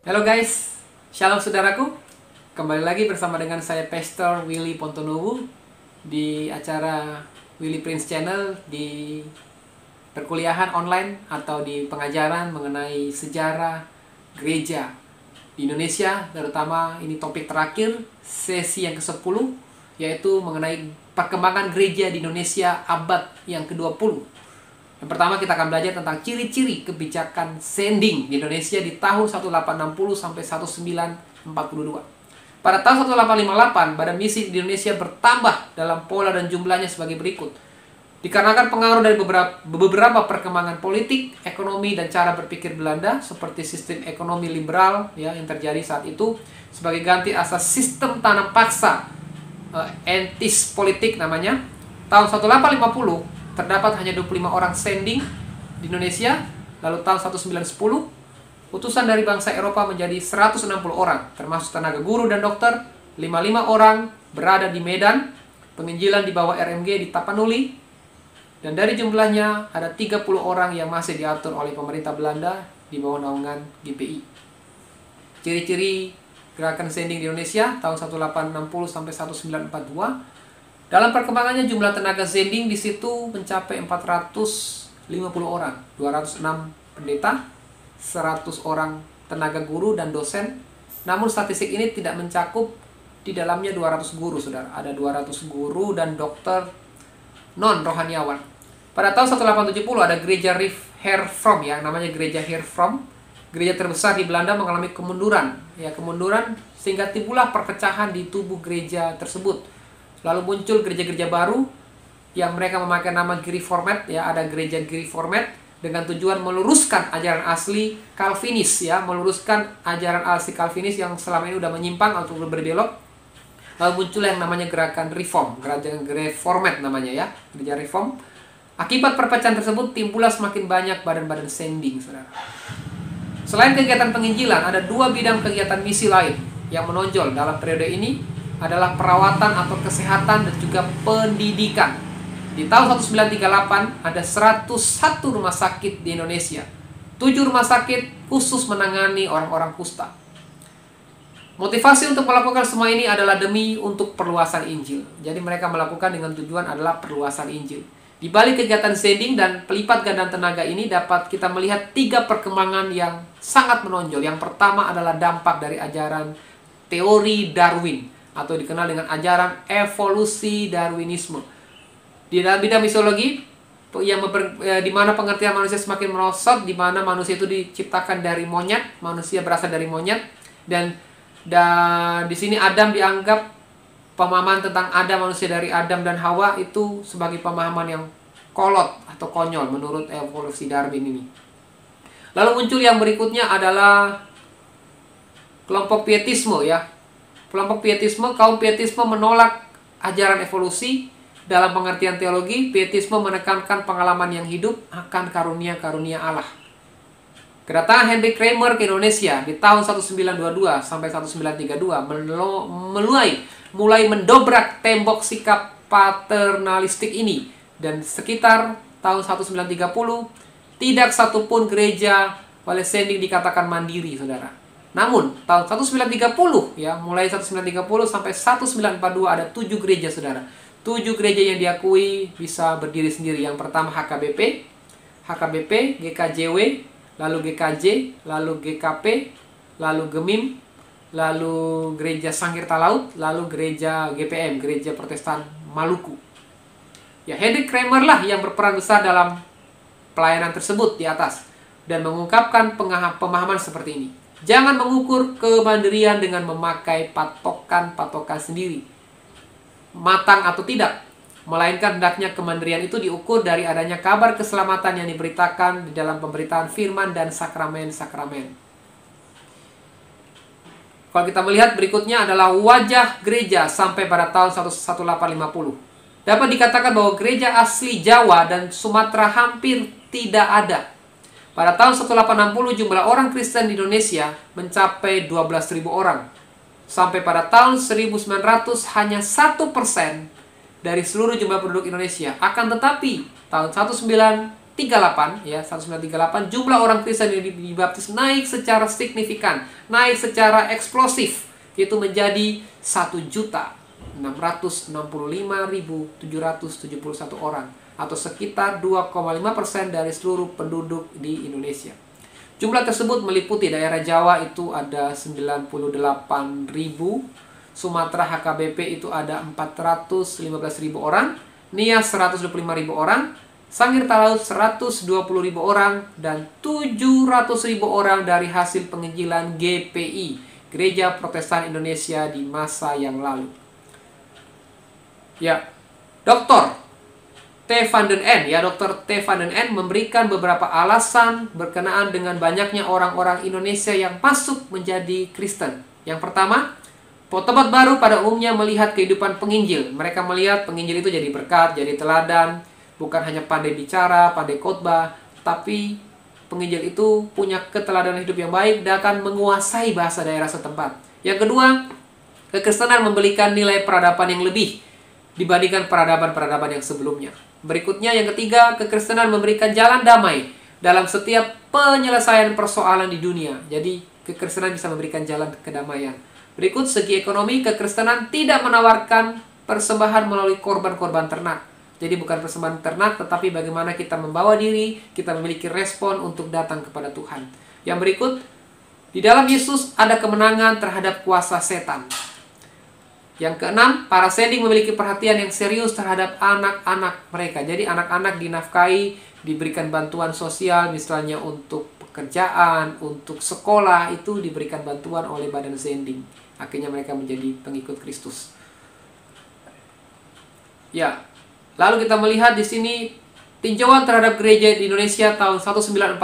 Halo guys, shalom saudaraku. Kembali lagi bersama dengan saya Pastor Willy Pontonowu di acara Willy Prince Channel di perkuliahan online atau di pengajaran mengenai sejarah gereja di Indonesia. Terutama ini topik terakhir, sesi yang ke-10, yaitu mengenai perkembangan gereja di Indonesia abad yang ke-20. Yang pertama kita akan belajar tentang ciri-ciri kebijakan sending di Indonesia di tahun 1860 sampai 1942. Pada tahun 1858, badan misi di Indonesia bertambah dalam pola dan jumlahnya sebagai berikut. Dikarenakan pengaruh dari beberapa perkembangan politik, ekonomi, dan cara berpikir Belanda, seperti sistem ekonomi liberal yang terjadi saat itu, sebagai ganti asas sistem tanam paksa, entis politik namanya, tahun 1850, terdapat hanya 25 orang sending di Indonesia. Lalu tahun 1910, utusan dari bangsa Eropa menjadi 160 orang, termasuk tenaga guru dan dokter. 55 orang berada di Medan, penginjilan di bawah RMG di Tapanuli, dan dari jumlahnya ada 30 orang yang masih diatur oleh pemerintah Belanda di bawah naungan GPI. Ciri-ciri gerakan sending di Indonesia tahun 1860 sampai 1942. Dalam perkembangannya jumlah tenaga sending di situ mencapai 450 orang, 206 pendeta, 100 orang tenaga guru dan dosen. Namun statistik ini tidak mencakup di dalamnya 200 guru, saudara. Ada 200 guru dan dokter non-rohaniawan. Pada tahun 1870 ada gereja Hervorm yang namanya gereja Hervorm. Gereja terbesar di Belanda mengalami kemunduran, sehingga timbullah perpecahan di tubuh gereja tersebut. Lalu muncul gereja-gereja baru yang mereka memakai nama Gereformed, ada gereja Gereformed dengan tujuan meluruskan ajaran asli Calvinis, meluruskan ajaran asli Calvinis yang selama ini sudah menyimpang atau berbelok. Lalu muncul yang namanya gerakan Reform, gereja Gereformed namanya, gereja Reform. Akibat perpecahan tersebut timbullah semakin banyak badan-badan sending, saudara. Selain kegiatan penginjilan, ada dua bidang kegiatan misi lain yang menonjol dalam periode ini adalah perawatan atau kesehatan dan juga pendidikan. Di tahun 1938 ada 101 rumah sakit di Indonesia. 7 rumah sakit khusus menangani orang-orang kusta. Motivasi untuk melakukan semua ini adalah demi untuk perluasan Injil. Jadi mereka melakukan dengan tujuan adalah perluasan Injil. Di balik kegiatan sending dan pelipat gandaan tenaga ini dapat kita melihat 3 perkembangan yang sangat menonjol. Yang pertama adalah dampak dari ajaran teori Darwin, atau dikenal dengan ajaran evolusi Darwinisme. Di dalam bidang misiologi, di mana pengertian manusia semakin merosot, di mana manusia itu diciptakan dari monyet, manusia berasal dari monyet, dan di sini Adam dianggap, pemahaman tentang Adam, manusia dari Adam dan Hawa itu sebagai pemahaman yang kolot atau konyol menurut evolusi Darwin ini. Lalu muncul yang berikutnya adalah kelompok pietisme, Kelompok pietisme, kaum pietisme menolak ajaran evolusi. Dalam pengertian teologi, pietisme menekankan pengalaman yang hidup akan karunia-karunia Allah. Kedatangan Henry Kramer ke Indonesia di tahun 1922 sampai 1932 mulai mendobrak tembok sikap paternalistik ini. Dan sekitar tahun 1930, tidak satupun gereja oleh sending dikatakan mandiri, saudara. Namun, tahun 1930, mulai 1930 sampai 1942 ada 7 gereja, saudara. 7 gereja yang diakui bisa berdiri sendiri. Yang pertama HKBP, GKJW, lalu GKJ, lalu GKP, lalu Gemim, lalu gereja Sangkir Talaut, lalu gereja GPM, Gereja Protestan Maluku. Henry Kramer lah yang berperan besar dalam pelayanan tersebut di atas dan mengungkapkan pemahaman seperti ini. Jangan mengukur kemandirian dengan memakai patokan-patokan sendiri, matang atau tidak, melainkan hendaknya kemandirian itu diukur dari adanya kabar keselamatan yang diberitakan di dalam pemberitaan firman dan sakramen-sakramen. Kalau kita melihat berikutnya adalah wajah gereja sampai pada tahun 1850. Dapat dikatakan bahwa gereja asli Jawa dan Sumatera hampir tidak ada. Pada tahun 1860 jumlah orang Kristen di Indonesia mencapai 12.000 orang. Sampai pada tahun 1900 hanya 1% dari seluruh jumlah penduduk Indonesia. Akan tetapi tahun 1938 ya, 1938 jumlah orang Kristen yang dibaptis naik secara signifikan, naik secara eksplosif, yaitu menjadi 1.665.771 orang atau sekitar 2,5% dari seluruh penduduk di Indonesia. Jumlah tersebut meliputi daerah Jawa itu ada 98.000, Sumatera HKBP itu ada 415.000 orang, Nias 125.000 orang, Sangir Talaut 120.000 orang, dan 700.000 orang dari hasil penginjilan GPI, Gereja Protestan Indonesia di masa yang lalu. Ya, Dr. T. van den N, ya, Dr. T. van den N memberikan beberapa alasan berkenaan dengan banyaknya orang-orang Indonesia yang masuk menjadi Kristen. Yang pertama, petobat baru pada umumnya melihat kehidupan penginjil. Mereka melihat penginjil itu jadi berkat, jadi teladan, bukan hanya pandai bicara, pandai khotbah, tapi penginjil itu punya keteladanan hidup yang baik dan akan menguasai bahasa daerah setempat. Yang kedua, kekristenan memberikan nilai peradaban yang lebih dibandingkan peradaban-peradaban yang sebelumnya. Berikutnya, yang ketiga, kekristenan memberikan jalan damai dalam setiap penyelesaian persoalan di dunia. Jadi, kekristenan bisa memberikan jalan kedamaian. Berikut, segi ekonomi, kekristenan tidak menawarkan persembahan melalui korban-korban ternak. Jadi bukan persembahan ternak, tetapi bagaimana kita membawa diri, kita memiliki respon untuk datang kepada Tuhan. Yang berikut, di dalam Yesus ada kemenangan terhadap kuasa setan. Yang keenam, para sending memiliki perhatian yang serius terhadap anak-anak mereka. Jadi anak-anak dinafkahi, diberikan bantuan sosial, misalnya untuk pekerjaan, untuk sekolah, itu diberikan bantuan oleh badan sending. Akhirnya mereka menjadi pengikut Kristus. Ya, lalu kita melihat di sini tinjauan terhadap gereja di Indonesia tahun 1945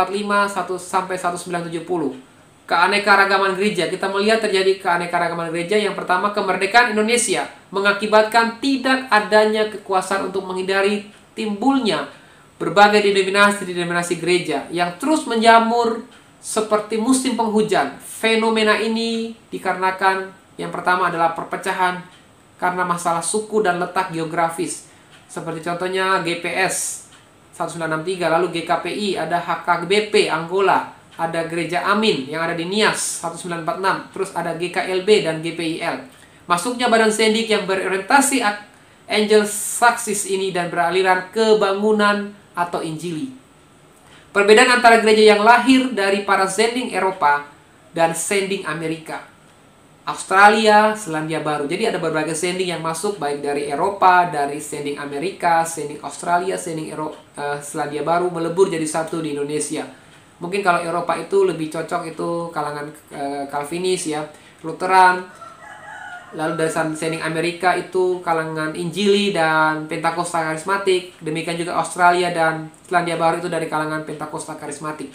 sampai 1970. Keanekaragaman gereja, kita melihat terjadi keanekaragaman gereja. Yang pertama, kemerdekaan Indonesia mengakibatkan tidak adanya kekuasaan untuk menghindari timbulnya berbagai denominasi gereja yang terus menjamur seperti musim penghujan. Fenomena ini dikarenakan yang pertama adalah perpecahan karena masalah suku dan letak geografis. Seperti contohnya GPS 1963, lalu GKPI, ada HKBP Angola, ada Gereja Amin yang ada di Nias 1946, terus ada GKLB dan GPIL. Masuknya badan sendik yang berorientasi Angel Saxis ini dan beraliran kebangunan atau Injili. Perbedaan antara gereja yang lahir dari para sending Eropa dan sending Amerika, Australia, Selandia Baru. Jadi ada berbagai sending yang masuk, baik dari Eropa, dari sending Amerika, sending Australia, sending Selandia Baru, melebur jadi satu di Indonesia. Mungkin kalau Eropa itu lebih cocok itu kalangan Calvinis ya, Lutheran. Lalu dari sending Amerika itu kalangan Injili dan Pentakosta Karismatik. Demikian juga Australia dan Selandia Baru itu dari kalangan Pentakosta Karismatik.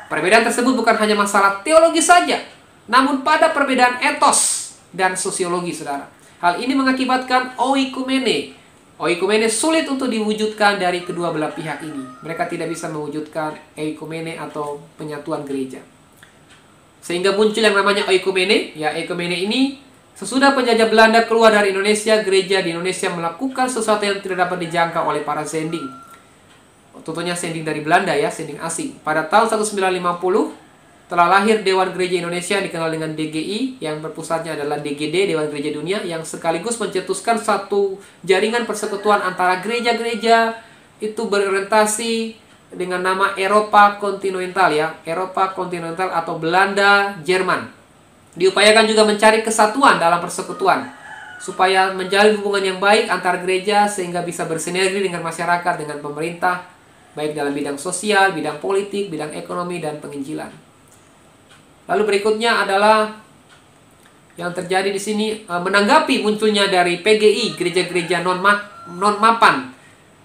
Perbedaan tersebut bukan hanya masalah teologi saja, namun pada perbedaan etos dan sosiologi, saudara. Hal ini mengakibatkan oikumene. Oikumene sulit untuk diwujudkan dari kedua belah pihak ini. Mereka tidak bisa mewujudkan oikumene atau penyatuan gereja. Sehingga muncul yang namanya oikumene. Ya, oikumene ini sesudah penjajah Belanda keluar dari Indonesia, gereja di Indonesia melakukan sesuatu yang tidak dapat dijangka oleh para sending. Tentunya sending dari Belanda ya, sending asing. Pada tahun 1950 telah lahir Dewan Gereja Indonesia yang dikenal dengan DGI, yang berpusatnya adalah DGD, Dewan Gereja Dunia, yang sekaligus mencetuskan satu jaringan persekutuan antara gereja-gereja itu berorientasi dengan nama Eropa Kontinental ya, Eropa Kontinental atau Belanda, Jerman. Diupayakan juga mencari kesatuan dalam persekutuan supaya menjalin hubungan yang baik antar gereja sehingga bisa bersinergi dengan masyarakat, dengan pemerintah, baik dalam bidang sosial, bidang politik, bidang ekonomi, dan penginjilan. Lalu berikutnya adalah yang terjadi di sini menanggapi munculnya dari PGI, gereja-gereja non-mapan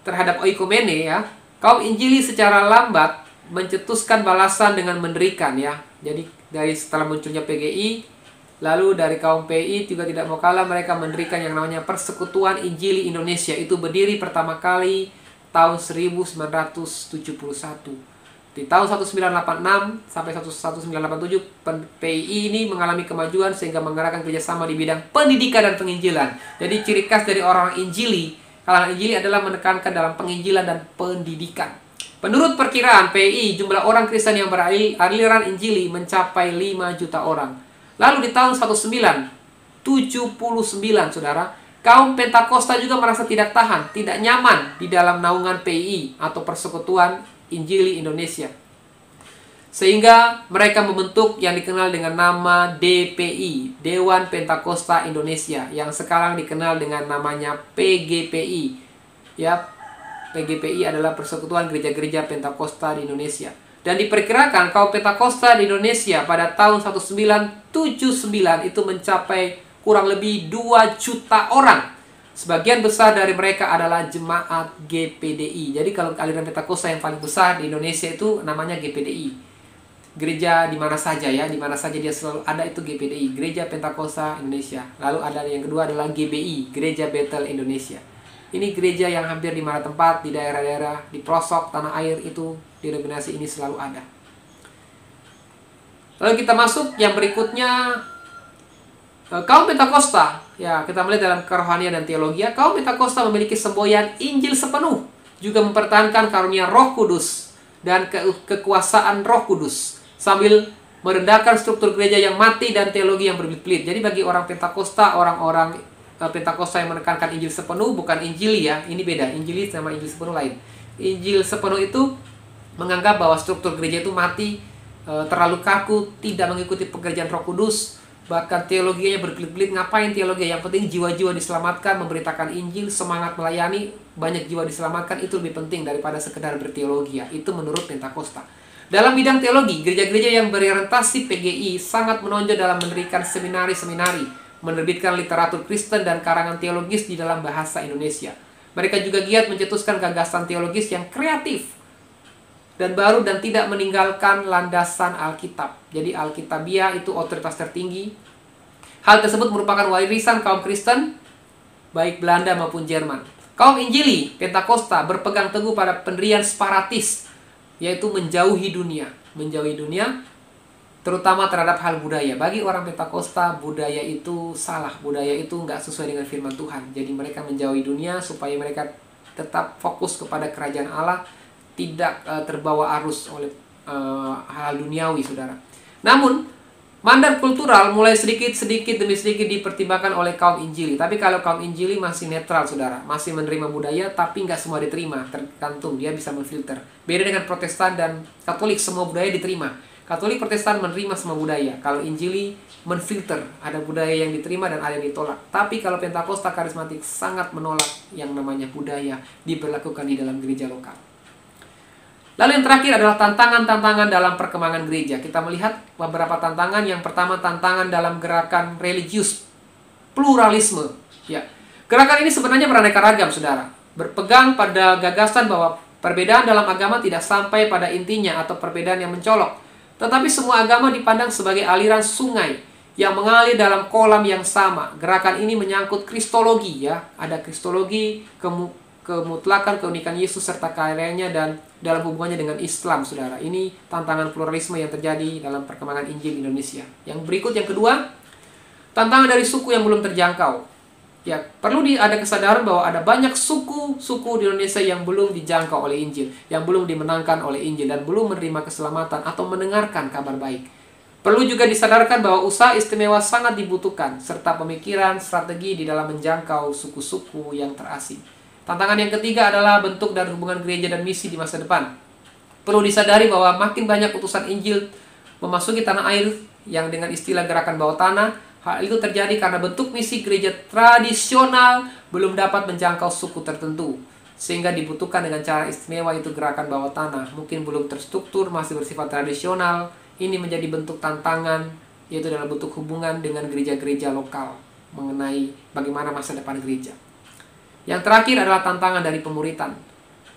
terhadap oikumene ya. Kaum Injili secara lambat mencetuskan balasan dengan mendirikan ya. Jadi dari setelah munculnya PGI, lalu dari kaum PI juga tidak mau kalah, mereka mendirikan yang namanya Persekutuan Injili Indonesia. Itu berdiri pertama kali tahun 1971. Di tahun 1986 sampai 1987, PI ini mengalami kemajuan sehingga mengarahkan kerjasama di bidang pendidikan dan penginjilan. Jadi ciri khas dari orang Injili, kalangan Injili adalah menekankan dalam penginjilan dan pendidikan. Menurut perkiraan PI, jumlah orang Kristen yang beraliran Injili mencapai 5 juta orang. Lalu di tahun 1979, saudara, kaum Pentakosta juga merasa tidak tahan, tidak nyaman di dalam naungan PI atau Persekutuan Injili Indonesia. Sehingga mereka membentuk yang dikenal dengan nama DPI, Dewan Pentakosta Indonesia, yang sekarang dikenal dengan namanya PGPI. Ya, PGPI adalah Persekutuan Gereja-Gereja Pentakosta di Indonesia. Dan diperkirakan kaum Pentakosta di Indonesia pada tahun 1979 itu mencapai kurang lebih 2 juta orang. Sebagian besar dari mereka adalah jemaat GPDI. Jadi kalau aliran Pentakosta yang paling besar di Indonesia itu namanya GPDI. Gereja di mana saja ya, di mana saja dia selalu ada itu GPDI, Gereja Pentakosta Indonesia. Lalu ada yang kedua adalah GBI, Gereja Bethel Indonesia. Ini gereja yang hampir di mana tempat, di daerah-daerah, di pelosok tanah air itu, denominasi ini selalu ada. Lalu kita masuk yang berikutnya, kaum Pentakosta. Ya, kita melihat dalam kerohanian dan teologi, kaum Pentakosta memiliki semboyan Injil sepenuh, juga mempertahankan karunia Roh Kudus dan kekuasaan Roh Kudus, sambil merendahkan struktur gereja yang mati dan teologi yang berbelit-belit. Jadi bagi orang Pentakosta, orang-orang Pentakosta yang menekankan Injil sepenuh, bukan Injili ya, ini beda. Injili sama Injil sepenuh lain. Injil sepenuh itu menganggap bahwa struktur gereja itu mati, terlalu kaku, tidak mengikuti pekerjaan Roh Kudus, bahkan teologinya berbelit-belit. Ngapain teologi? Yang penting jiwa-jiwa diselamatkan, memberitakan Injil, semangat melayani, banyak jiwa diselamatkan, itu lebih penting daripada sekedar berteologi ya. Itu menurut Pentakosta. Dalam bidang teologi, gereja-gereja yang berorientasi PGI sangat menonjol dalam mendirikan seminari-seminari, menerbitkan literatur Kristen dan karangan teologis di dalam bahasa Indonesia. Mereka juga giat mencetuskan gagasan teologis yang kreatif dan baru dan tidak meninggalkan landasan Alkitab. Jadi Alkitabiah itu otoritas tertinggi. Hal tersebut merupakan warisan kaum Kristen, baik Belanda maupun Jerman. Kaum Injili, Pentakosta, berpegang teguh pada pendirian separatis, yaitu menjauhi dunia. Menjauhi dunia, terutama terhadap hal budaya. Bagi orang Pentakosta, budaya itu salah. Budaya itu nggak sesuai dengan firman Tuhan. Jadi mereka menjauhi dunia supaya mereka tetap fokus kepada kerajaan Allah, tidak terbawa arus oleh hal duniawi, saudara. Namun, mandat kultural mulai sedikit demi sedikit dipertimbangkan oleh kaum Injili. Tapi kalau kaum Injili masih netral, saudara. Masih menerima budaya, tapi nggak semua diterima. Tergantung, dia bisa menfilter. Beda dengan Protestan dan Katolik, semua budaya diterima. Katolik, Protestan menerima semua budaya. Kalau Injili menfilter, ada budaya yang diterima dan ada yang ditolak. Tapi kalau Pentakosta karismatik sangat menolak yang namanya budaya diberlakukan di dalam gereja lokal. Lalu yang terakhir adalah tantangan-tantangan dalam perkembangan gereja. Kita melihat beberapa tantangan. Yang pertama, tantangan dalam gerakan religius pluralisme. Ya, gerakan ini sebenarnya beraneka ragam, saudara. Berpegang pada gagasan bahwa perbedaan dalam agama tidak sampai pada intinya atau perbedaan yang mencolok. Tetapi semua agama dipandang sebagai aliran sungai yang mengalir dalam kolam yang sama. Gerakan ini menyangkut kristologi ya. Ada kristologi, kemutlakan, keunikan Yesus serta karyanya dan dalam hubungannya dengan Islam, saudara. Ini tantangan pluralisme yang terjadi dalam perkembangan Injil Indonesia. Yang berikut, yang kedua, tantangan dari suku yang belum terjangkau. Ya, perlu ada kesadaran bahwa ada banyak suku-suku di Indonesia yang belum dijangkau oleh Injil, yang belum dimenangkan oleh Injil, dan belum menerima keselamatan atau mendengarkan kabar baik. Perlu juga disadarkan bahwa usaha istimewa sangat dibutuhkan, serta pemikiran, strategi di dalam menjangkau suku-suku yang terasing. Tantangan yang ketiga adalah bentuk dan hubungan gereja dan misi di masa depan. Perlu disadari bahwa makin banyak utusan Injil memasuki tanah air yang dengan istilah gerakan bawah tanah. Hal itu terjadi karena bentuk misi gereja tradisional belum dapat menjangkau suku tertentu. Sehingga dibutuhkan dengan cara istimewa, itu gerakan bawah tanah. Mungkin belum terstruktur, masih bersifat tradisional. Ini menjadi bentuk tantangan, yaitu dalam bentuk hubungan dengan gereja-gereja lokal mengenai bagaimana masa depan gereja. Yang terakhir adalah tantangan dari pemuritan,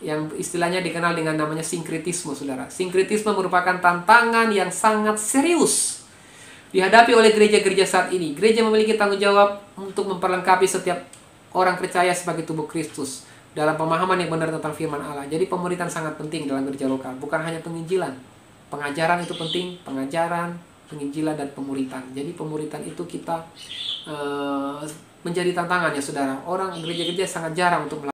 yang istilahnya dikenal dengan namanya sinkritisme, saudara. Sinkritisme merupakan tantangan yang sangat serius dihadapi oleh gereja-gereja saat ini. Gereja memiliki tanggung jawab untuk memperlengkapi setiap orang percaya sebagai tubuh Kristus dalam pemahaman yang benar tentang firman Allah. Jadi pemuritan sangat penting dalam gereja lokal. Bukan hanya penginjilan. Pengajaran itu penting. Pengajaran, penginjilan, dan pemuritan. Jadi pemuritan itu kita menjadi tantangan ya, saudara. Orang gereja-gereja sangat jarang untuk melakukan